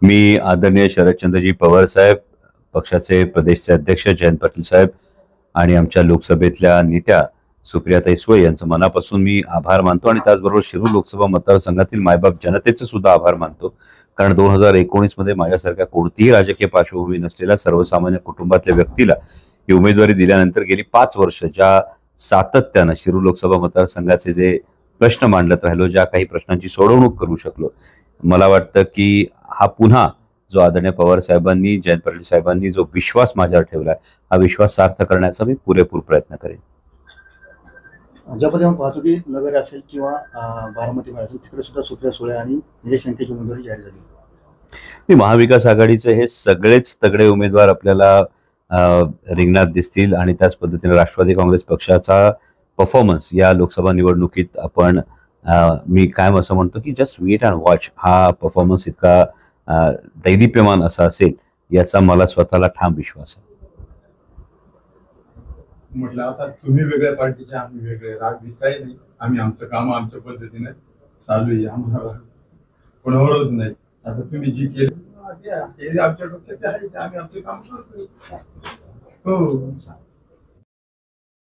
मी आदरणीय शरदचंद्रजी पवार साहेब, पक्षाचे प्रदेशचे अध्यक्ष जयंत पाटील साहेब आणि आमच्या लोकसभेतल्या नेत्या सुप्रियाताई सुळे यांचं मनापासून मी आभार मानतो आणि त्याचबरोबर शिरूर लोकसभा मतदारसंघातील मायबाप जनतेचे सुद्धा आभार मानतो. कारण 2019 मध्ये माझ्यासारख्या कोणतीही राजकीय पार्श्वभूमी नसलेल्या सर्वसामान्य कुटुंबातल्या व्यक्तीला ही उमेदवारी दिल्यानंतर गेली 5 वर्ष ज्या सातत्यानं शिरूर लोकसभा मतदारसंघाचे जे प्रश्न मांडत राहिलो, ज्या काही प्रश्नांची सोडवणूक करू शकलो, मला वाटतं की हा पुन्हा जो आदरणीय पवार साहेबांनी, जयंत पाटील साहेबांनी जो विश्वास माझ्यावर ठेवलाय, हा विश्वास सार्थ करण्याचा मी पुरेपूर प्रयत्न करेन. ज्या पद्धतीने पाहतो की नगर असेल किंवा बारामती असेल तिकडे सुद्धा सुप्रिया सुळे आणि निलेश लंकेची उमेदवारी जाहीर झाली. महाविकास आघाडीचे हे सगळेच तगडे उमेदवार आपल्याला रिंगणात दिसतील आणि त्याच पद्धतीने राष्ट्रवादी काँग्रेस पक्षाचा परफॉर्मन्स या लोकसभा निवडणुकीत आपण मी कायम असं म्हणतो की जस्ट वेट अँड वॉच. हा परफॉर्मन्स इतका दैदिप्यमान असा असेल याचा मला स्वतःला ठाम विश्वास आहे. म्हटलं आता तुम्ही वेगळ्या पार्टीचे, आम्ही वेगळे, राग काही नाही. आम्ही आमचं काम आमच्या पद्धतीने चालू आहे, आम्हाला कोणावरच नाही. आता तुम्ही जी केली आमच्या डोक्यात आहे, आम्ही आमचं काम करतो. हो.